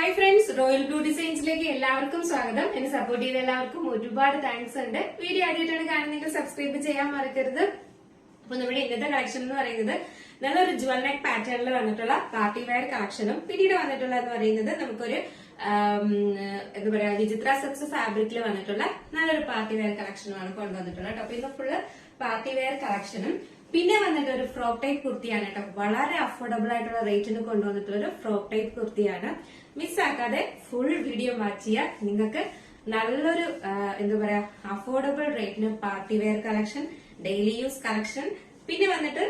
Hi friends, royal blue ഡിസൈൻസിലേക്ക് എല്ലാവർക്കും സ്വാഗതം. എന്നെ സപ്പോർട്ട് ചെയ്ത എല്ലാവർക്കും ഒരുപാട് താങ്ക്സ് ഉണ്ട്. വീഡിയോ ആദ്യമായിട്ടാണ് കാണുന്നെങ്കിൽ സബ്സ്ക്രൈബ് ചെയ്യാൻ മറക്കരുത്. അപ്പൊ നമ്മുടെ ഇന്നത്തെ കളക്ഷൻ എന്ന് പറയുന്നത് നല്ലൊരു ജുവൽ നെക്ക് പാറ്റേണിൽ വന്നിട്ടുള്ള പാർട്ടി വെയർ കളക്ഷനും പിന്നീട് വന്നിട്ടുള്ള എന്ന് പറയുന്നത് നമുക്കൊരു എന്താ പറയാ വിചിത്ര സിൽക്സ് ഫാബ്രിക്കിൽ വന്നിട്ടുള്ള നല്ലൊരു പാർട്ടി വെയർ കളക്ഷനുമാണ് കൊണ്ടുവന്നിട്ടുള്ളത് കേട്ടോ. അപ്പൊ ഇന്ന് ഫുള്ള് പാർട്ടി വെയർ കളക്ഷനും പിന്നെ വന്നിട്ട് ഒരു ഫ്രോക്ക് ടൈപ്പ് കുർത്തിയാണ് കേട്ടോ. വളരെ അഫോർഡബിൾ ആയിട്ടുള്ള റേറ്റിന് കൊണ്ടുവന്നിട്ടുള്ള ഒരു ഫ്രോക്ക് ടൈപ്പ് കുർത്തിയാണ്. മിസ്സാക്കാതെ ഫുൾ വീഡിയോ വാച്ച് ചെയ്യുക. നിങ്ങൾക്ക് നല്ലൊരു എന്താ പറയാ അഫോർഡബിൾ റേറ്റിന് party wear collection, daily use collection, പിന്നെ വന്നിട്ട്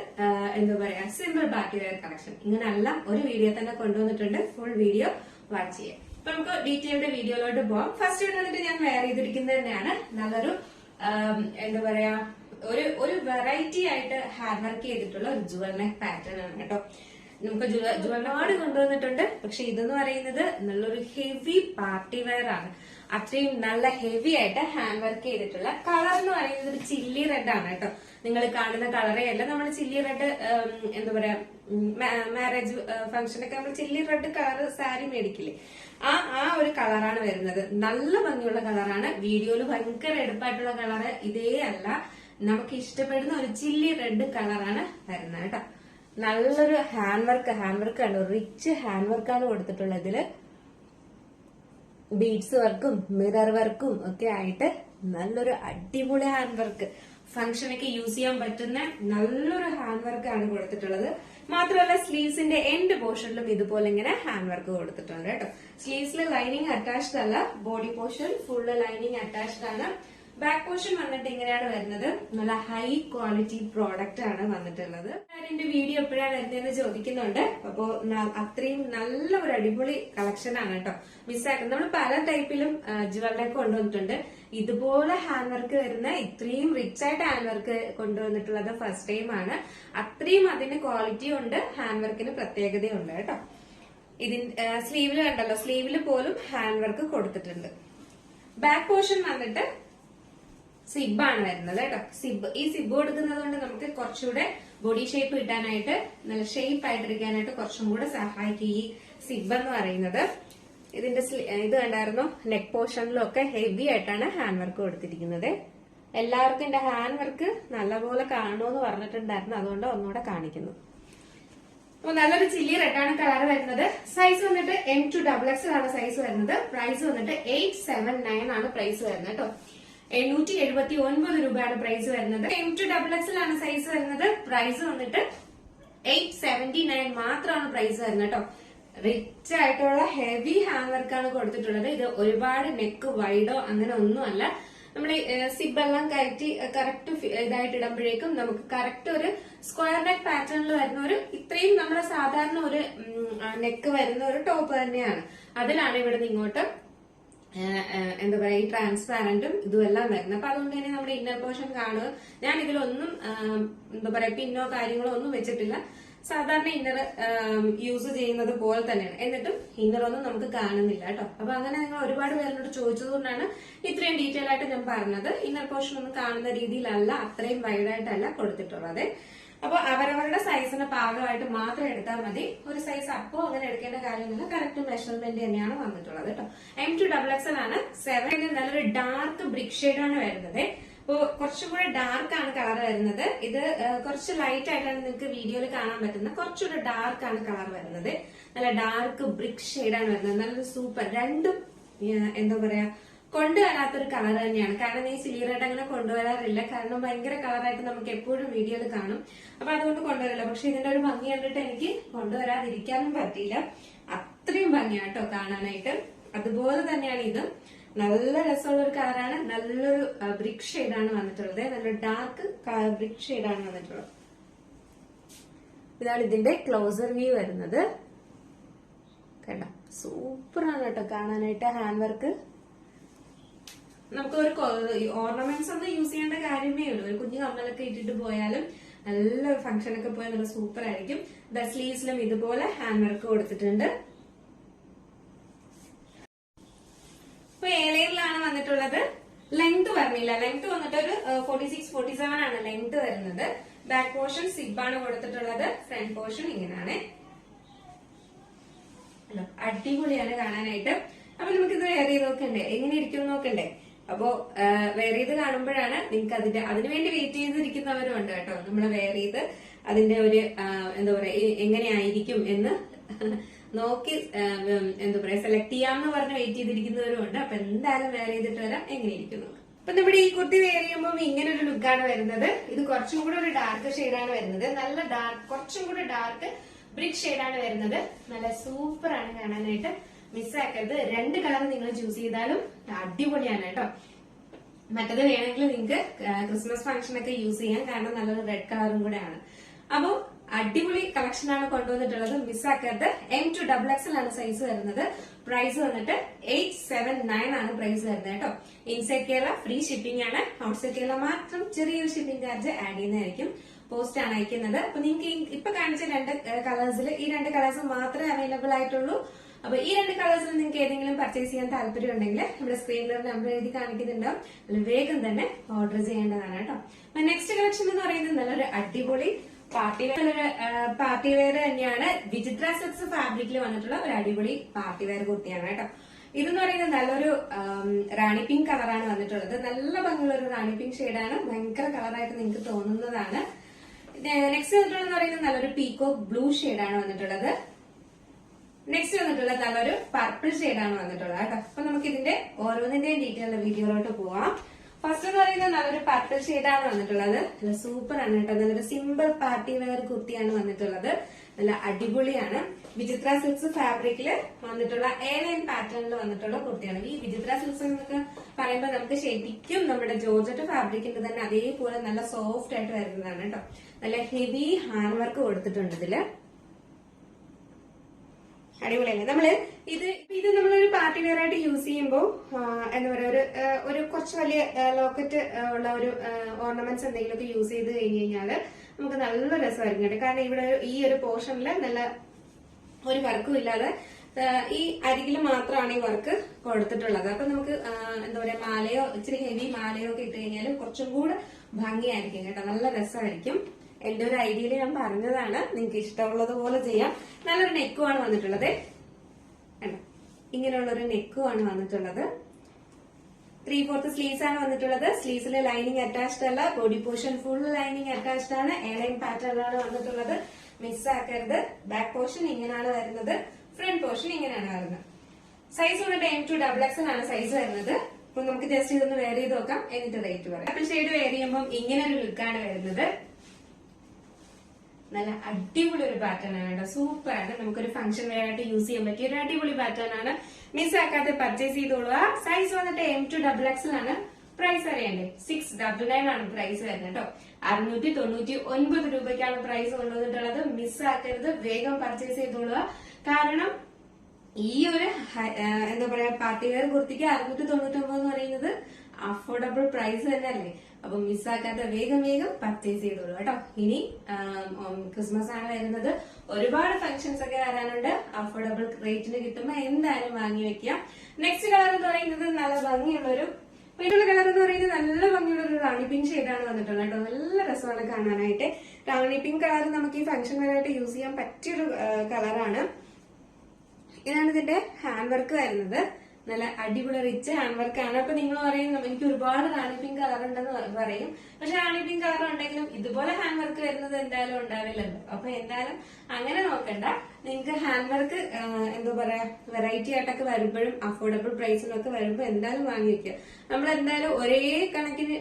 എന്താ പറയാ സിമ്പിൾ പാർട്ടി വെയർ കളക്ഷൻ, ഇങ്ങനെല്ലാം ഒരു വീഡിയോ തന്നെ കൊണ്ടുവന്നിട്ടുണ്ട്. ഫുൾ വീഡിയോ വാച്ച് ചെയ്യാം. അപ്പൊ നമുക്ക് ഡീറ്റെയിൽഡ് വീഡിയോയിലോട്ട് പോവാം. ഫസ്റ്റ് വന്നിട്ട് ഞാൻ വെയർ ചെയ്തിരിക്കുന്നത് തന്നെയാണ് നല്ലൊരു എന്താ പറയാ ഒരു വെറൈറ്റി ആയിട്ട് ഹാൻഡ് വർക്ക് ചെയ്തിട്ടുള്ള ഒരു ജുവൽ നെക്ക് പാറ്റേൺ ആണ് കേട്ടോ. നമുക്ക് ജുവൽ നാട് കൊണ്ടുവന്നിട്ടുണ്ട്. പക്ഷെ ഇതെന്ന് പറയുന്നത് നല്ലൊരു ഹെവി പാർട്ടി വെയർ ആണ്. അത്രയും നല്ല ഹെവി ആയിട്ട് ഹാൻഡ് വർക്ക് ചെയ്തിട്ടുള്ള കളർ എന്ന് പറയുന്നത് ഒരു ചില്ലി റെഡ് ആണ് കേട്ടോ. നിങ്ങൾ കാണുന്ന കളറേ അല്ല. നമ്മൾ ചില്ലി റെഡ് എന്താ പറയാ മാരേജ് ഫംഗ്ഷനൊക്കെ നമ്മൾ ചില്ലി റെഡ് കളർ സാരി മേടിക്കില്ലേ, ആ ഒരു കളറാണ് വരുന്നത്. നല്ല ഭംഗിയുള്ള കളറാണ്. വീഡിയോയിൽ ഭയങ്കര എടുപ്പായിട്ടുള്ള കളറ് ഇതേ അല്ല. നമുക്ക് ഇഷ്ടപ്പെടുന്ന ഒരു ചില്ലി റെഡ് കളറാണ് വരുന്നത് കേട്ടോ. നല്ലൊരു ഹാൻഡ് വർക്ക് ആണ്. റിച്ച് ഹാൻഡ് വർക്കാണ് കൊടുത്തിട്ടുള്ളത്. ഇതില് ബീഡ്സ് വർക്കും മിറർ വർക്കും ഒക്കെ ആയിട്ട് നല്ലൊരു അടിപൊളി ഹാൻഡ് വർക്ക്, ഫംഗ്ഷനൊക്കെ യൂസ് ചെയ്യാൻ പറ്റുന്ന നല്ലൊരു ഹാൻഡ് വർക്കാണ് കൊടുത്തിട്ടുള്ളത്. മാത്രമല്ല സ്ലീവ്സിന്റെ എൻഡ് പോർഷനിലും ഇതുപോലെ ഇങ്ങനെ ഹാൻഡ് വർക്ക് കൊടുത്തിട്ടുണ്ട് കേട്ടോ. സ്ലീവ്സിൽ ലൈനിങ് അറ്റാച്ച്ഡ് അല്ല, body portion full lining attached ആണ്. ബാക്ക് പോർഷൻ വന്നിട്ട് ഇങ്ങനെയാണ് വരുന്നത്. നല്ല ഹൈ ക്വാളിറ്റി പ്രോഡക്റ്റ് ആണ് വന്നിട്ടുള്ളത്. എന്റെ വീഡിയോ എപ്പോഴാണ് വരുന്നതെന്ന് ചോദിക്കുന്നുണ്ട്. അപ്പോ അത്രയും നല്ല ഒരു അടിപൊളി കളക്ഷൻ ആണ് കേട്ടോ. മിസ്സാക്കുന്നത് നമ്മൾ പല ടൈപ്പിലും ജുവലറിയൊക്കെ കൊണ്ടുവന്നിട്ടുണ്ട്. ഇതുപോലെ ഹാൻഡ് വർക്ക് വരുന്ന ഇത്രയും റിച്ച് ആയിട്ട് ഹാൻഡ് വർക്ക് കൊണ്ടുവന്നിട്ടുള്ളത് ഫസ്റ്റ് ടൈം ആണ്. അത്രയും അതിന് ക്വാളിറ്റി ഉണ്ട്, ഹാൻഡ് വർക്കിന് പ്രത്യേകതയുണ്ട് കേട്ടോ. ഇതിന്റെ സ്ലീവില് കണ്ടല്ലോ, സ്ലീവില് പോലും ഹാൻഡ് വർക്ക് കൊടുത്തിട്ടുണ്ട്. ബാക്ക് പോർഷൻ വന്നിട്ട് സിബാണ് വരുന്നത് കേട്ടോ. ഈ സിബ് കൊടുക്കുന്നത് കൊണ്ട് നമുക്ക് കുറച്ചുകൂടെ ബോഡി ഷേപ്പ് കിട്ടാനായിട്ട്, നല്ല ഷേപ്പ് ആയിട്ടിരിക്കാനായിട്ട് കുറച്ചും കൂടെ സഹായിക്കും ഈ സിബ് എന്ന് പറയുന്നത്. ഇതിന്റെ ഇത് കണ്ടായിരുന്നു, നെക്ക് പോർഷനിലും ഒക്കെ ഹെവി ആയിട്ടാണ് ഹാൻഡ് വർക്ക് കൊടുത്തിരിക്കുന്നത്. എല്ലാവർക്കും എന്റെ ഹാൻഡ് വർക്ക് നല്ലപോലെ കാണുമെന്ന് പറഞ്ഞിട്ടുണ്ടായിരുന്നു, അതുകൊണ്ട് ഒന്നുകൂടെ കാണിക്കുന്നു. അപ്പൊ നല്ലൊരു ചില്ലി റെഡാണ് കളർ വരുന്നത്. സൈസ് വന്നിട്ട് M2XX ആണ് സൈസ് വരുന്നത്. പ്രൈസ് വന്നിട്ട് 879 ആണ് പ്രൈസ് വരുന്നത് കേട്ടോ. 879 രൂപയാണ് പ്രൈസ് വരുന്നത്. M2XX ആണ് സൈസ് വരുന്നത്. പ്രൈസ് വന്നിട്ട് 879 മാത്രമാണ് പ്രൈസ് വരുന്നത് കേട്ടോ. റിച്ച് ആയിട്ടുള്ള ഹെവി ഹാൻഡ് വർക്കാണ് കൊടുത്തിട്ടുള്ളത്. ഇത് ഒരുപാട് നെക്ക് വൈഡോ അങ്ങനെ ഒന്നുമല്ല. നമ്മൾ സിബ് എല്ലാം കയറ്റി കറക്റ്റ് ഇതായിട്ട് ഇടുമ്പോഴേക്കും നമുക്ക് കറക്റ്റ് ഒരു സ്ക്വയർ നെക്ക് പാറ്റേണിൽ വരുന്ന ഒരു ഇത്രയും നമ്മുടെ സാധാരണ ഒരു നെക്ക് വരുന്ന ഒരു ടോപ്പ് തന്നെയാണ്. അതിലാണ് ഇവിടുന്ന് ഇങ്ങോട്ട് എന്താ പറയാ ഈ ട്രാൻസ്പാരന്റും ഇതുമെല്ലാം വരുന്നത്. അപ്പൊ അതുകൊണ്ട് തന്നെ നമ്മുടെ ഇന്നർ പോർഷൻ കാണുക. ഞാൻ ഇതിലൊന്നും എന്താ പറയാ പിന്നോ കാര്യങ്ങളോ ഒന്നും വെച്ചിട്ടില്ല. സാധാരണ ഇന്നർ യൂസ് ചെയ്യുന്നത് പോലെ തന്നെയാണ്. എന്നിട്ടും ഇന്നർ ഒന്നും നമുക്ക് കാണുന്നില്ല കേട്ടോ. അപ്പൊ അങ്ങനെ നിങ്ങൾ ഒരുപാട് പേരോട് ചോദിച്ചതുകൊണ്ടാണ് ഇത്രയും ഡീറ്റെയിൽ ആയിട്ട് ഞാൻ പറഞ്ഞത്. ഇന്നർ പോർഷൻ ഒന്നും കാണുന്ന രീതിയിലല്ല, അത്രയും വൈഡായിട്ടല്ല കൊടുത്തിട്ടുള്ളത്. അപ്പൊ അവരവരുടെ സൈസിന് പാകമായിട്ട് മാത്രം എടുത്താൽ മതി. ഒരു സൈസ് അപ്പോ അങ്ങനെ എടുക്കേണ്ട കാര്യമൊന്നുമില്ല. കറക്റ്റ് മെഷർമെന്റ് തന്നെയാണ് വന്നിട്ടുള്ളത് കേട്ടോ. M2XX ആണ്. 7 നല്ലൊരു ഡാർക്ക് ബ്രിക്ക് ഷെയ്ഡാണ് വരുന്നത്. അപ്പോ കുറച്ചും കൂടെ ഡാർക്ക് ആണ് കളർ വരുന്നത്. ഇത് കുറച്ച് ലൈറ്റ് ആയിട്ടാണ് നിങ്ങൾക്ക് വീഡിയോയിൽ കാണാൻ പറ്റുന്നത്. കുറച്ചുകൂടെ ഡാർക്ക് ആണ് കളർ വരുന്നത്. നല്ല ഡാർക്ക് ബ്രിക്ക് ഷെയ്ഡാണ് വരുന്നത്. നല്ലൊരു സൂപ്പർ, രണ്ടും എന്താ പറയാ കൊണ്ടുവരാത്തൊരു കളർ തന്നെയാണ്. കാരണം ഈ സിലിയറായിട്ട് അങ്ങനെ കൊണ്ടുവരാറില്ല. കാരണം ഭയങ്കര കളറായിട്ട് നമുക്ക് എപ്പോഴും വീഡിയോയിൽ കാണും. അപ്പൊ അതുകൊണ്ട് കൊണ്ടുവരില്ല. പക്ഷെ ഇതിന്റെ ഒരു ഭംഗി കണ്ടിട്ട് എനിക്ക് കൊണ്ടുവരാതിരിക്കാനും പറ്റിയില്ല. അത്രയും ഭംഗിയാട്ടോ കാണാനായിട്ട്. അതുപോലെ തന്നെയാണ് ഇത്. നല്ല രസമുള്ള ഒരു കളറാണ്. നല്ലൊരു ബ്രിക്ക് ഷെയ്ഡാണ് വന്നിട്ടുള്ളത്. നല്ലൊരു ഡാർക്ക് ബ്രിക്ക് ഷെയ്ഡാണ് വന്നിട്ടുള്ളത്. ഇതാണ് ഇതിന്റെ ക്ലോസർ വ്യൂ വരുന്നത്. കേട്ടോ, സൂപ്പറാണ് കേട്ടോ കാണാനായിട്ട്. ഹാൻഡ് വർക്ക് നമുക്ക് ഒരു ഓർണമെന്റ്സ് ഒന്നും യൂസ് ചെയ്യേണ്ട കാര്യമേ ഉള്ളൂ. ഒരു കുഞ്ഞു കമ്മലൊക്കെ ഇട്ടിട്ട് പോയാലും നല്ലൊരു ഫംഗ്ഷനൊക്കെ പോയാൽ നല്ല സൂപ്പർ ആയിരിക്കും. സ്ലീവ്സിലും ഇതുപോലെ ഹാൻഡ് വർക്ക് കൊടുത്തിട്ടുണ്ട്. ഇപ്പൊ ഏലയിലാണ് വന്നിട്ടുള്ളത്. ലെങ്ത് പറഞ്ഞില്ല. ലെങ്ത് വന്നിട്ട് ഒരു 46-47 ആണ് ലെങ്ത് വരുന്നത്. ബാക്ക് പോർഷൻ സിബാണ് കൊടുത്തിട്ടുള്ളത്. ഫ്രണ്ട് പോർഷൻ ഇങ്ങനെയാണ്. അടിപൊളിയാണ് കാണാനായിട്ട്. അപ്പൊ നമുക്കിത് വെയർ ചെയ്ത് നോക്കണ്ടേ, എങ്ങനെ ഇരിക്കും നോക്കണ്ടേ. അപ്പോ വെയർ ചെയ്ത് കാണുമ്പോഴാണ് നിങ്ങൾക്ക് അതിനുവേണ്ടി വെയിറ്റ് ചെയ്തിരിക്കുന്നവരും ഉണ്ട് കേട്ടോ. നമ്മൾ വെയർ ചെയ്ത് അതിന്റെ ഒരു എന്താ പറയാ എങ്ങനെയായിരിക്കും എന്ന് നോക്കി എന്താ പറയാ സെലക്ട് ചെയ്യാമെന്ന് പറഞ്ഞ് വെയിറ്റ് ചെയ്തിരിക്കുന്നവരും ഉണ്ട്. അപ്പൊ എന്തായാലും വെയർ ചെയ്തിട്ട് വരാം എങ്ങനെ ഇരിക്കുന്നു. അപ്പൊ നമ്മുടെ ഈ കുർത്തി വെയർ ചെയ്യുമ്പോൾ ഇങ്ങനെ ഒരു ലുക്കാണ് വരുന്നത്. ഇത് കുറച്ചും കൂടെ ഒരു ഡാർക്ക് ഷെയ്ഡാണ് വരുന്നത്. നല്ല ഡാർക്ക്, കുറച്ചും കൂടെ ഡാർക്ക് ബ്രിക്ക് ഷെയ്ഡാണ് വരുന്നത്. നല്ല സൂപ്പർ ആണ് കാണാനായിട്ട്. മിസ്സാക്കരുത്. 2 കളർ നിങ്ങൾ ചൂസ് ചെയ്താലും അടിപൊളിയാണ് കേട്ടോ. മറ്റത് വേണമെങ്കിൽ നിങ്ങൾക്ക് ക്രിസ്മസ് ഫംഗ്ഷനൊക്കെ യൂസ് ചെയ്യാം, കാരണം നല്ലൊരു റെഡ് കളറും കൂടെയാണ്. അപ്പോ അടിപൊളി കളക്ഷൻ ആണ് കൊണ്ടുവന്നിട്ടുള്ളത്. മിസ്സാക്കരുത്. M2XXL ആണ് സൈസ് വരുന്നത്. പ്രൈസ് വന്നിട്ട് 879 ആണ് പ്രൈസ് വരുന്നത് കേട്ടോ. ഇൻസൈഡ് കേരള ഫ്രീ ഷിപ്പിംഗ് ആണ്. ഔട്ട്സൈഡ് കേരള മാത്രം ചെറിയൊരു ഷിപ്പിംഗ് ചാർജ് ആഡ് ചെയ്യുന്നതായിരിക്കും. പോസ്റ്റ് ആണ് അയക്കുന്നത്. അപ്പൊ നിങ്ങൾക്ക് ഇപ്പൊ കാണിച്ച 2 കളേഴ്സിൽ ഈ 2 കളേഴ്സ് മാത്രമേ അവൈലബിൾ ആയിട്ടുള്ളൂ. അപ്പൊ ഈ 2 കളേഴ്സിൽ നിങ്ങൾക്ക് ഏതെങ്കിലും പർച്ചേസ് ചെയ്യാൻ താല്പര്യം ഉണ്ടെങ്കിൽ നമ്മുടെ സ്ക്രീനിൽ നമ്പർ എഴുതി കാണിക്കുന്നുണ്ടാവും. അതിൽ വേഗം തന്നെ ഓർഡർ ചെയ്യേണ്ടതാണ് കേട്ടോ. അപ്പൊ നെക്സ്റ്റ് കളക്ഷൻ എന്ന് പറയുന്നത് നല്ലൊരു അടിപൊളി പാർട്ടി വെയർ തന്നെയാണ്. വിചിത്ര സിൽക്സ് ഫാബ്രിക്കിൽ വന്നിട്ടുള്ള ഒരു അടിപൊളി പാർട്ടി വെയർ കുർത്തിയാണ് കേട്ടോ. ഇതെന്ന് പറയുന്നത് നല്ലൊരു റാണി പിങ്ക് കളറാണ് വന്നിട്ടുള്ളത്. നല്ല ഭംഗിയുള്ള ഒരു റാണി പിങ്ക് ഷെയ്ഡാണ്. ഭയങ്കര കളറായിട്ട് നിങ്ങൾക്ക് തോന്നുന്നതാണ്. നെക്സ്റ്റ് വന്നിട്ടുള്ളത് പറയുന്നത് നല്ലൊരു പീക്കോ ബ്ലൂ ഷെയ്ഡാണ് വന്നിട്ടുള്ളത്. നെക്സ്റ്റ് വന്നിട്ടുള്ളത് നല്ലൊരു പർപ്പിൾ ഷെയ്ഡാണ് വന്നിട്ടുള്ളത് കേട്ടോ. അപ്പൊ നമുക്ക് ഇതിന്റെ ഓരോന്നിന്റെയും ഡീറ്റെയിൽ വീഡിയോയിലോട്ട് പോവാം. ഫസ്റ്റ് എന്ന് പറയുന്നത് നല്ലൊരു പർപ്പിൾ ഷെയ്ഡാണ് വന്നിട്ടുള്ളത്. നല്ല സൂപ്പർ ആണ് കേട്ടോ. നല്ലൊരു സിമ്പിൾ പാർട്ടി വെയർ കുർത്തിയാണ് വന്നിട്ടുള്ളത്. നല്ല അടിപൊളിയാണ്. വിചിത്ര സിൽക്സ് ഫാബ്രിക്കില് വന്നിട്ടുള്ള A9 പാറ്റേണിൽ വന്നിട്ടുള്ള കുർത്തിയാണ്. ഈ വിചിത്ര സിൽക്സ് എന്നൊക്കെ പറയുമ്പോൾ നമുക്ക് ശരിക്കും നമ്മുടെ ജോർജറ്റ് ഫാബ്രിക്കിന്റെ തന്നെ അതേപോലെ നല്ല സോഫ്റ്റ് ആയിട്ട് വരുന്നതാണ് കേട്ടോ. നല്ല ഹെവി ഹാൻഡ് വർക്ക് കൊടുത്തിട്ടുണ്ട് ഇതില്. അടിപൊളിയല്ലേ. നമ്മള് ഇത് നമ്മളൊരു പാർട്ടി വെയർ ആയിട്ട് യൂസ് ചെയ്യുമ്പോൾ എന്താ പറയാ ഒരു കുറച്ച് വലിയ ലോക്കറ്റ് ഉള്ള ഒരു ഓർണമെന്റ്സ് എന്തെങ്കിലുമൊക്കെ യൂസ് ചെയ്ത് കഴിഞ്ഞ് കഴിഞ്ഞാല് നമുക്ക് നല്ല രസമായിരിക്കും കേട്ടോ. കാരണം ഇവിടെ ഈ ഒരു പോർഷനിൽ നല്ല ഒരു വർക്കും ഇല്ലാതെ ഈ അരികിൽ മാത്രമാണ് ഈ വർക്ക് കൊടുത്തിട്ടുള്ളത്. അപ്പൊ നമുക്ക് എന്താ പറയാ മാലയോ ഇച്ചിരി ഹെവി മാലയോ ഒക്കെ ഇട്ട് കഴിഞ്ഞാലും കുറച്ചും കൂടെ ഭംഗിയായിരിക്കും കേട്ടോ. നല്ല രസമായിരിക്കും. എന്റെ ഒരു ഐഡിയയിൽ ഞാൻ പറഞ്ഞതാണ്. നിങ്ങൾക്ക് ഇഷ്ടമുള്ളത് പോലെ ചെയ്യാം. നല്ലൊരു നെക്കുമാണ് വന്നിട്ടുള്ളത്. ഇങ്ങനെയുള്ളൊരു നെക്കുമാണ് വന്നിട്ടുള്ളത്. 3/4 സ്ലീവ്സ് ആണ് വന്നിട്ടുള്ളത്. സ്ലീവ്സിൽ ലൈനിങ് അറ്റാച്ച്ഡ് അല്ല. Body portion full lining attached ആണ്. A9 പാറ്റേണിലാണ് വന്നിട്ടുള്ളത്. മിസ്സാക്കരുത്. ബാക്ക് പോർഷൻ ഇങ്ങനെയാണ് വരുന്നത്. ഫ്രണ്ട് പോർഷൻ ഇങ്ങനെയാണ് വരുന്നത്. സൈസ് വന്നിട്ട് M2XXL ആണ് സൈസ് വരുന്നത്. അപ്പൊ നമുക്ക് ജസ്റ്റ് ഇതൊന്ന് വെയർ ചെയ്ത് നോക്കാം, എന്നിട്ട് റേറ്റ് പറയാം. ആപ്പിൾ ഷെയ്ഡ് വെയർ ചെയ്യുമ്പോൾ ഇങ്ങനെ ഒരു ലുക്കാണ് വരുന്നത്. നല്ല അടിപൊളി ഒരു പാറ്റേൺ ആണ് കേട്ടോ. സൂപ്പർ ആണ്. നമുക്കൊരു ഫംഗ്ഷൻ വെയർ ആയിട്ട് യൂസ് ചെയ്യാൻ പറ്റിയ ഒരു അടിപൊളി പാറ്റേൺ ആണ്. മിസ്സാക്കാതെ പർച്ചേസ് ചെയ്തോളുക. സൈസ് വന്നിട്ട് M2XXL ആണ്. പ്രൈസ് അറിയണ്ടേ? 699 ആണ് പ്രൈസ് വരുന്നത് കേട്ടോ. 699 രൂപയ്ക്കാണ് പ്രൈസ് കൊണ്ടുവന്നിട്ടുള്ളത്. മിസ്സാക്കരുത്. വേഗം പർച്ചേസ് ചെയ്തോളുക. കാരണം ഈ ഒരു എന്താ പറയാ പാർട്ടി വെയർ കുർത്തിക്ക് 699 എന്ന് പറയുന്നത് അഫോർഡബിൾ പ്രൈസ് തന്നെ അല്ലേ. അപ്പൊ മിസ്സാക്കാതെ വേഗം പർച്ചേസ് ചെയ്തോളൂ കേട്ടോ. ഇനി ക്രിസ്മസ് ആണ് വരുന്നത്. ഒരുപാട് ഫംഗ്ഷൻസ് ഒക്കെ വരാനുണ്ട്. അഫോർഡബിൾ റേറ്റിന് കിട്ടുമ്പോൾ എന്തായാലും വാങ്ങി വെക്കാം. നെക്സ്റ്റ് കളർ എന്ന് പറയുന്നത് നല്ല ഭംഗിയുള്ളൊരു വീട്ടിലുള്ള കളർ എന്ന് പറയുന്നത് നല്ല ഭംഗിയുള്ള ഒരു റാണി പിങ്ക് ഷെയ്ഡാണ് വന്നിട്ടുള്ളത് കേട്ടോ. നല്ല രസമാണ് കാണാനായിട്ട്. റാണി പിങ്ക് കളർ നമുക്ക് ഈ ഫംഗ്ഷൻ വെയറായിട്ട് യൂസ് ചെയ്യാൻ പറ്റിയൊരു കളറാണ്. ഇതാണ് ഇതിന്റെ ഹാൻഡ് വർക്ക് വരുന്നത്. നല്ല അടിപൊളി റിച്ച് ഹാൻഡ് വർക്ക് ആണ്. അപ്പൊ നിങ്ങൾ പറയും എനിക്ക് ഒരുപാട് റാണി പിങ്ക് കളർ ഉണ്ടെന്ന് പറയും. പക്ഷെ റാണി പിങ്ക് കളർ ഉണ്ടെങ്കിലും ഇതുപോലെ ഹാൻഡ് വർക്ക് വരുന്നത് എന്തായാലും ഉണ്ടാവില്ലല്ലോ. അപ്പൊ എന്തായാലും അങ്ങനെ നോക്കണ്ട. നിങ്ങൾക്ക് ഹാൻഡ് വർക്ക് എന്താ പറയാ വെറൈറ്റി ആയിട്ടൊക്കെ വരുമ്പോഴും അഫോർഡബിൾ പ്രൈസിലൊക്കെ വരുമ്പോൾ എന്തായാലും വാങ്ങി വെക്കുക. നമ്മൾ എന്തായാലും ഒരേ കണക്കിന്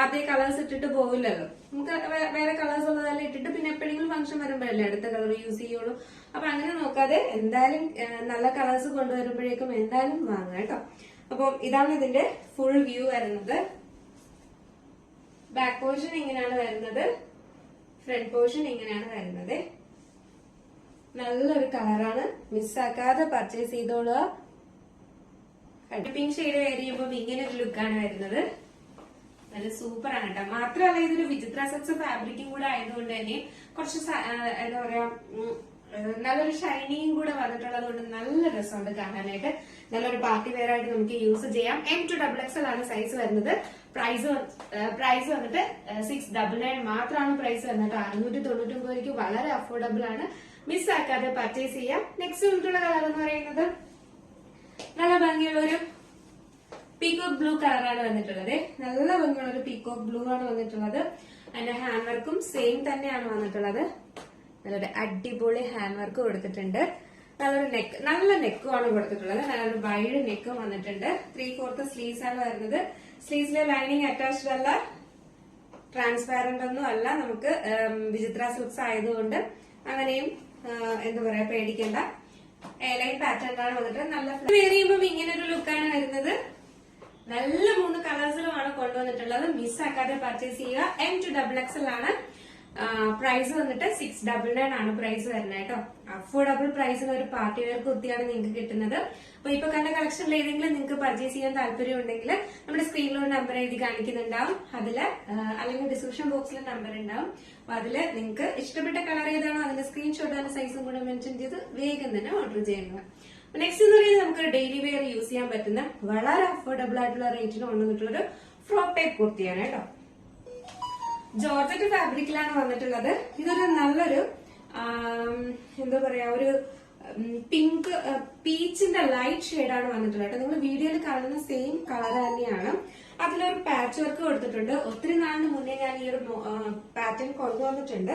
അതേ കളേഴ്സ് ഇട്ടിട്ട് പോവില്ലല്ലോ. നമുക്ക് വേറെ കളേഴ്സ് ഉള്ളതെല്ലാം ഇട്ടിട്ട് പിന്നെ എപ്പോഴെങ്കിലും ഫംഗ്ഷൻ വരുമ്പോഴല്ലേ അടുത്ത കളർ യൂസ് ചെയ്യുള്ളൂ. അപ്പൊ അങ്ങനെ നോക്കാതെ എന്തായാലും നല്ല കളേഴ്സ് കൊണ്ടുവരുമ്പോഴേക്കും എന്തായാലും വാങ്ങാം കേട്ടോ. അപ്പൊ ഇതാണ് ഇതിന്റെ ഫുൾ വ്യൂ വരുന്നത്. ബാക്ക് പോർഷൻ ഇങ്ങനെയാണ് വരുന്നത്. ഫ്രണ്ട് പോർഷൻ ഇങ്ങനെയാണ് വരുന്നത്. നല്ലൊരു കളറാണ്. മിസ്സാക്കാതെ പർച്ചേസ് ചെയ്തോളുക. പിങ്ക് ഷെയ്ഡ് വെയർ ചെയ്യുമ്പോൾ ഇങ്ങനെ ഒരു ലുക്കാണ് വരുന്നത്. നല്ല സൂപ്പർ ആണ് കേട്ടോ. മാത്രമല്ല ഇതൊരു വിചിത്ര സിൽക്സ് ഫാബ്രിക്കും കൂടെ ആയതുകൊണ്ട് തന്നെ കുറച്ച് എന്താ പറയാ നല്ലൊരു ഷൈനിങ് കൂടെ വന്നിട്ടുള്ളത് കൊണ്ട് നല്ല രസമുണ്ട് കാണാനായിട്ട്. നല്ലൊരു പാർട്ടി വെയർ ആയിട്ട് നമുക്ക് യൂസ് ചെയ്യാം. M2XXL ആണ് സൈസ് വരുന്നത്. പ്രൈസ് വന്നിട്ട് 699 മാത്രമാണ് പ്രൈസ് വരുന്നത്. 699 രൂപയ്ക്ക് വളരെ അഫോർഡബിൾ ആണ്. മിസ്സാക്കാതെ പർച്ചേസ് ചെയ്യാം. നെക്സ്റ്റ് വന്നിട്ടുള്ള കളർ എന്ന് പറയുന്നത് നല്ല ഭംഗിയുള്ള ഒരു പീകോക്ക് ബ്ലൂ കളറാണ് വന്നിട്ടുള്ളത്. നല്ല ഭംഗിയുള്ള ഒരു പീകോക്ക് ബ്ലൂ ആണ് വന്നിട്ടുള്ളത്. അതിന്റെ ഹാൻഡ് വർക്കും സെയിം തന്നെയാണ് വന്നിട്ടുള്ളത്. നല്ലൊരു അടിപൊളി ഹാൻഡ് വർക്ക് കൊടുത്തിട്ടുണ്ട്. നല്ലൊരു നെക്ക്, നല്ല നെക്കുമാണ് കൊടുത്തിട്ടുള്ളത്. നല്ലൊരു വൈഡ് നെക്കും വന്നിട്ടുണ്ട്. 3/4 സ്ലീവ്സ് ആണ് വരുന്നത്. സ്ലീവ്സിലെ ലൈനിങ് അറ്റാച്ച്ഡ് അല്ല, ട്രാൻസ്പാരന്റ് ഒന്നും അല്ല. നമുക്ക് വിചിത്ര സിൽക്സ് ആയതുകൊണ്ട് അങ്ങനെയും എന്താ പറയാ പേടിക്കേണ്ട. എയർലൈൻ പാറ്റേൺ ആണ് വന്നിട്ട് നല്ല വെയർ ചെയ്യുമ്പോൾ ഇങ്ങനെ ഒരു ലുക്കാണ് വരുന്നത്. നല്ല 3 കളേഴ്സിലുമാണ് കൊണ്ടുവന്നിട്ടുള്ളത്. മിസ്സാക്കാതെ പർച്ചേസ് ചെയ്യുക. M2XXL ആണ്. പ്രൈസ് വന്നിട്ട് 699 ആണ് പ്രൈസ് വരുന്നത് കേട്ടോ. അഫോർഡബിൾ പ്രൈസിന് ഒരു പാർട്ടി വെയർ കുർത്തിയാണ് നിങ്ങൾക്ക് കിട്ടുന്നത്. അപ്പൊ ഇപ്പൊ കണ്ട കളക്ഷനിൽ ഏതെങ്കിലും നിങ്ങൾക്ക് പർച്ചേസ് ചെയ്യാൻ താല്പര്യം ഉണ്ടെങ്കിൽ നമ്മുടെ സ്ക്രീനിൽ ഒരു നമ്പർ എഴുതി കാണിക്കുന്നുണ്ടാവും. അതില് അല്ലെങ്കിൽ ഡിസ്ക്രിപ്ഷൻ ബോക്സിൽ നമ്പർ ഉണ്ടാവും. അപ്പൊ അതില് നിങ്ങൾക്ക് ഇഷ്ടപ്പെട്ട കളർ ഏതാണോ അതിന്റെ സ്ക്രീൻഷോട്ട് അതിന്റെ സൈസും കൂടെ മെൻഷൻ ചെയ്ത് വേഗം തന്നെ ഓർഡർ ചെയ്യുന്നത്. നെക്സ്റ്റ് എന്ന് പറയുന്നത് നമുക്ക് ഡെയിലി വെയർ യൂസ് ചെയ്യാൻ പറ്റുന്ന വളരെ അഫോർഡബിൾ ആയിട്ടുള്ള റേറ്റിന് കൊണ്ടുവന്നിട്ടുള്ളൊരു ഫ്രോക്ക് ടൈപ്പ് കുർത്തിയാണ് കേട്ടോ. ജോർജറ്റ് ഫാബ്രിക്കിലാണ് വന്നിട്ടുള്ളത്. ഇതൊരു നല്ലൊരു എന്താ പറയാ ഒരു പിങ്ക് പീച്ചിന്റെ ലൈറ്റ് ഷെയ്ഡാണ് വന്നിട്ടുള്ളത് കേട്ടോ. നിങ്ങൾ വീഡിയോയിൽ കാണുന്ന സെയിം കളർ തന്നെയാണ്. അതിലൊരു പാച്ച് വർക്ക് കൊടുത്തിട്ടുണ്ട്. ഒത്തിരി നാളിന് മുന്നേ ഞാൻ ഈ ഒരു പാറ്റേൺ കൊണ്ടുവന്നിട്ടുണ്ട്.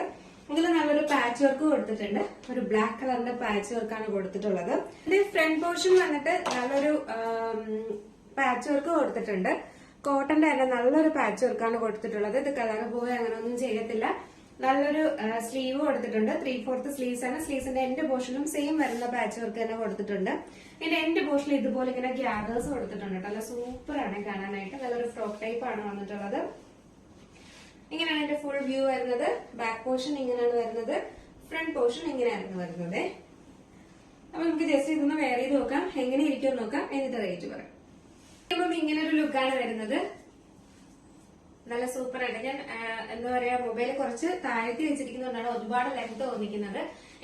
ഇതിൽ നല്ലൊരു പാച്ച് വർക്ക് കൊടുത്തിട്ടുണ്ട്. ഒരു ബ്ലാക്ക് കളറിന്റെ പാച്ച് വർക്കാണ് കൊടുത്തിട്ടുള്ളത്. ഇതിന്റെ ഫ്രണ്ട് പോർഷൻ വന്നിട്ട് നല്ലൊരു പാച്ച് വർക്ക് കൊടുത്തിട്ടുണ്ട്. കോട്ടന്റെ തന്നെ നല്ലൊരു പാച്ച് വർക്കാണ് കൊടുത്തിട്ടുള്ളത്. ഇത് കളർ പോയി അങ്ങനെ ഒന്നും ചെയ്യത്തില്ല. നല്ലൊരു സ്ലീവ് കൊടുത്തിട്ടുണ്ട്. 3/4 സ്ലീവ്സ് ആണ്. സ്ലീവ്സിന്റെ എൻഡ് പോർഷനും സെയിം വരുന്ന പാച്ച് വർക്ക് തന്നെ കൊടുത്തിട്ടുണ്ട്. ഇതിന്റെ എൻഡ് പോർഷനിൽ ഇതുപോലെ ഇങ്ങനെ ഗ്യാദേഴ്സ് കൊടുത്തിട്ടുണ്ട്. നല്ല സൂപ്പർ ആണ് കാണാനായിട്ട്. നല്ലൊരു ഫ്രോക്ക് ടൈപ്പ് ആണ് വന്നിട്ടുള്ളത്. ഇങ്ങനെയാണ് എന്റെ ഫുൾ വ്യൂ വരുന്നത്. ബാക്ക് പോർഷൻ ഇങ്ങനെയാണ് വരുന്നത്. ഫ്രണ്ട് പോർഷൻ ഇങ്ങനെയായിരുന്നു വരുന്നത്. അപ്പൊ നമുക്ക് ജസ്റ്റ് ഇതൊന്ന് വെയർ ചെയ്ത് നോക്കാം, എങ്ങനെ ഇരിക്കും നോക്കാം, എന്നിട്ട് റേറ്റ് പറയാം. ഇപ്പം ഇങ്ങനെ ഒരു ലുക്കാണ് വരുന്നത്. നല്ല സൂപ്പർ ആയിട്ട് ഞാൻ എന്താ പറയാ മൊബൈൽ കുറച്ച് താഴ്ത്തി വെച്ചിരിക്കുന്നതുകൊണ്ടാണ് ഒരുപാട് ലെങ്ത് തോന്നിക്കുന്നത്.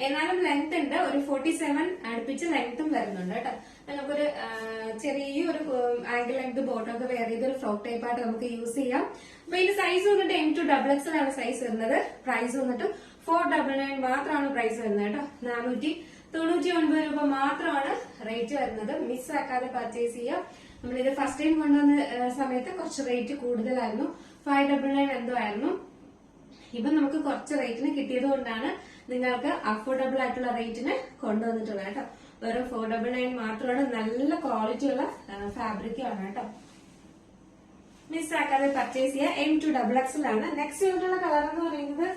എന്നാലും ലെങ്ത് ഉണ്ട്. ഒരു 47 അടുപ്പിച്ച് ലെങ്ത്തും വരുന്നുണ്ട് കേട്ടോ. നമുക്കൊരു ചെറിയൊരു ആംഗിൾ ലെങ്ത് ബോട്ടം ഒക്കെ വെയർ ചെയ്ത് ഒരു ഫ്രോക്ക് ടൈപ്പ് ആയിട്ട് നമുക്ക് യൂസ് ചെയ്യാം. അപ്പൊ ഇതിന്റെ സൈസ് വന്നിട്ട് M2XXL ആണ് സൈസ് വരുന്നത്. പ്രൈസ് വന്നിട്ട് 499 മാത്രമാണ് പ്രൈസ് വരുന്നത് കേട്ടോ. 499 രൂപ മാത്രമാണ് റേറ്റ് വരുന്നത്. മിസ്സാക്കാതെ പർച്ചേസ് ചെയ്യുക. നമ്മളിത് ഫസ്റ്റ് ടൈം കൊണ്ടുവന്ന സമയത്ത് കുറച്ച് റേറ്റ് കൂടുതലായിരുന്നു. 599 എന്തോ ആയിരുന്നു. ഇപ്പൊ നമുക്ക് കുറച്ച് റേറ്റിന് കിട്ടിയത് കൊണ്ടാണ് നിങ്ങൾക്ക് അഫോർഡബിൾ ആയിട്ടുള്ള റേറ്റിന് കൊണ്ടുവന്നിട്ടുള്ളത് കേട്ടോ. വെറും 499 മാത്രമാണ്. നല്ല ക്വാളിറ്റി ഉള്ള ഫാബ്രിക്കാണ് കേട്ടോ. മിസ്സാക്കാതെ പർച്ചേസ് ചെയ്യുക. M2XXL ആണ്. നെക്സ്റ്റ് വന്നിട്ടുള്ള കളർ എന്ന് പറയുന്നത്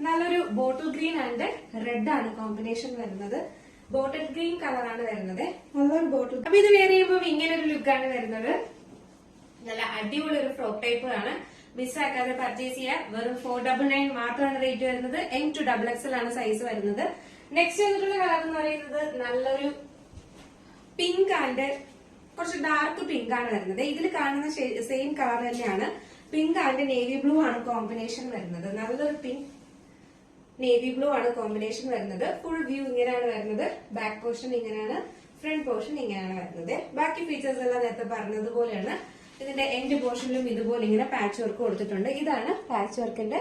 നല്ലൊരു ബോട്ടിൽ ഗ്രീൻ ആൻഡ് റെഡ് ആണ് കോമ്പിനേഷൻ വരുന്നത്. ബോട്ടിൽ ഗ്രീൻ കളറാണ് വരുന്നത്. നല്ലൊരു ബോട്ടിൽ. അപ്പൊ ഇത് വെയർ ചെയ്യുമ്പോൾ ഇങ്ങനെ ഒരു ലുക്കാണ് വരുന്നത്. നല്ല അടിപൊളി ഒരു ഫ്രോക്ക് ടൈപ്പ് ആണ്. മിസ്സാക്കാതെ പർച്ചേസ് ചെയ്യാം. വെറും 499 മാത്രമാണ് റേറ്റ് വരുന്നത്. M2XXL ആണ് സൈസ് വരുന്നത്. നെക്സ്റ്റ് വന്നിട്ടുള്ള കളർ എന്ന് പറയുന്നത് നല്ലൊരു പിങ്ക് ആൻഡ് കുറച്ച് ഡാർക്ക് പിങ്ക് ആണ് വരുന്നത്. ഇതിൽ കാണുന്ന സെയിം കളർ തന്നെയാണ്. പിങ്ക് ആൻഡ് നേവി ബ്ലൂ ആണ് കോമ്പിനേഷൻ വരുന്നത്. നല്ലൊരു പിങ്ക് നേവി ബ്ലൂ ആണ് കോമ്പിനേഷൻ വരുന്നത്. ഫുൾ വ്യൂ ഇങ്ങനെയാണ് വരുന്നത്. ബാക്ക് പോർഷൻ ഇങ്ങനെയാണ്, ഫ്രണ്ട് പോർഷൻ ഇങ്ങനെയാണ് വരുന്നത്. ബാക്കി ഫീച്ചേഴ്സ് എല്ലാം നേരത്തെ പറഞ്ഞതുപോലെയാണ്. ഇതിന്റെ എൻഡ് പോർഷനിലും ഇതുപോലെ ഇങ്ങനെ പാച്ച് വർക്ക് കൊടുത്തിട്ടുണ്ട്. ഇതാണ് പാച്ച് വർക്കിന്റെ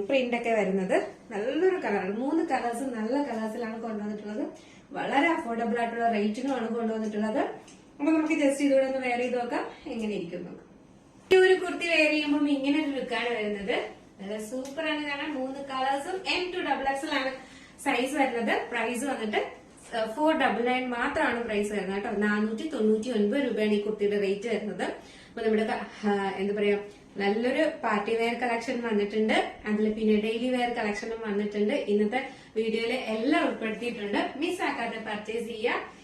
പ്രിന്റ് ഒക്കെ വരുന്നത്. നല്ലൊരു കളർ. 3 കളേഴ്സ് നല്ല കളേഴ്സിലാണ് കൊണ്ടുവന്നിട്ടുള്ളത്. വളരെ അഫോർഡബിൾ ആയിട്ടുള്ള റേറ്റിനുമാണ് കൊണ്ടുവന്നിട്ടുള്ളത്. അപ്പൊ നമുക്ക് ജസ്റ്റ് ഇതുകൂടെ ഒന്ന് വെയർ ചെയ്ത് നോക്കാം, എങ്ങനെ ഇരിക്കും നോക്കാം. ഈ ഒരു കുർത്തി വെയർ ചെയ്യുമ്പോൾ ഇങ്ങനെ ഒരു ലുക്കാണ് വരുന്നത്. നല്ല സൂപ്പർ ആണ് കാണാൻ. 3 കളേഴ്സും M2XXL ആണ് സൈസ് വരുന്നത്. പ്രൈസ് വന്നിട്ട് 499 മാത്രമാണ് പ്രൈസ് വരുന്നത് കേട്ടോ. 499 രൂപയാണ് ഈ കുർത്തിയുടെ റേറ്റ് വരുന്നത്. അപ്പൊ നമ്മുടെ എന്താ പറയാ നല്ലൊരു പാർട്ടി വെയർ കളക്ഷൻ വന്നിട്ടുണ്ട്. അതിൽ പിന്നെ ഡെയിലി വെയർ കളക്ഷനും വന്നിട്ടുണ്ട്. ഇന്നത്തെ വീഡിയോയിൽ എല്ലാം ഉൾപ്പെടുത്തിയിട്ടുണ്ട്. മിസ്സാക്കാതെ പർച്ചേസ് ചെയ്യുക.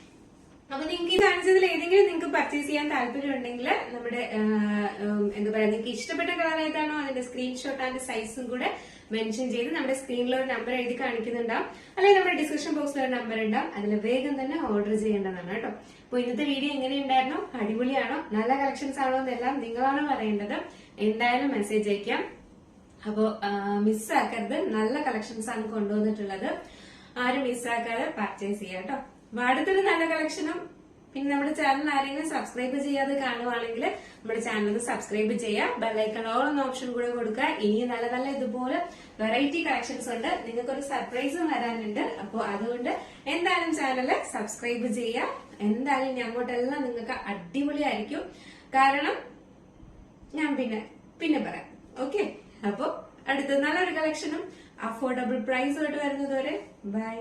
അപ്പൊ നിങ്ങൾക്ക് ഈ കാണിച്ചതിൽ ഏതെങ്കിലും നിങ്ങൾക്ക് പർച്ചേസ് ചെയ്യാൻ താല്പര്യം ഉണ്ടെങ്കിൽ നമ്മുടെ എന്താ പറയാ നിങ്ങൾക്ക് ഇഷ്ടപ്പെട്ട കളർ ഏതാണോ അതിന്റെ സ്ക്രീൻഷോട്ട് ആൻഡ് സൈസും കൂടെ മെൻഷൻ ചെയ്ത് നമ്മുടെ സ്ക്രീനിൽ ഒരു നമ്പർ എഴുതി കാണിക്കുന്നുണ്ടാവും. അല്ലെങ്കിൽ നമ്മുടെ ഡിസ്ക്രിപ്ഷൻ ബോക്സിൽ ഒരു നമ്പർ ഉണ്ടാവും. അതിൽ വേഗം തന്നെ ഓർഡർ ചെയ്യേണ്ടതാണ് കേട്ടോ. അപ്പൊ ഇന്നത്തെ വീഡിയോ എങ്ങനെയുണ്ടായിരുന്നു? അടിപൊളിയാണോ? നല്ല കളക്ഷൻസ് ആണോ എന്നെല്ലാം നിങ്ങളാണ് പറയേണ്ടത്. എന്തായാലും മെസ്സേജ് അയക്കാം. അപ്പോ മിസ്സാക്കരുത്. നല്ല കളക്ഷൻസ് ആണ് കൊണ്ടുവന്നിട്ടുള്ളത്. ആരും മിസ്സാക്കാതെ പർച്ചേസ് ചെയ്യാം കേട്ടോ. അടുത്തൊരു നല്ല കളക്ഷനും പിന്നെ നമ്മുടെ ചാനൽ ആരെങ്കിലും സബ്സ്ക്രൈബ് ചെയ്യാതെ കാണുവാണെങ്കിൽ നമ്മുടെ ചാനൽ സബ്സ്ക്രൈബ് ചെയ്യുക, ബെല്ലൈക്കൺ ഓൾ എന്ന ഓപ്ഷൻ കൂടെ കൊടുക്കുക. ഇനി നല്ല നല്ല ഇതുപോലെ വെറൈറ്റി കളക്ഷൻസ് ഉണ്ട്, നിങ്ങൾക്കൊരു സർപ്രൈസും വരാനുണ്ട്. അപ്പൊ അതുകൊണ്ട് എന്തായാലും ചാനൽ സബ്സ്ക്രൈബ് ചെയ്യുക. എന്തായാലും ഇനി അങ്ങോട്ടെല്ലാം നിങ്ങൾക്ക് അടിപൊളിയായിരിക്കും. കാരണം ഞാൻ പിന്നെ പറയാം. ഓക്കെ, അപ്പൊ അടുത്ത നല്ലൊരു കളക്ഷനും അഫോർഡബിൾ പ്രൈസുമായിട്ട് വരുന്നത് വരെ ബൈ.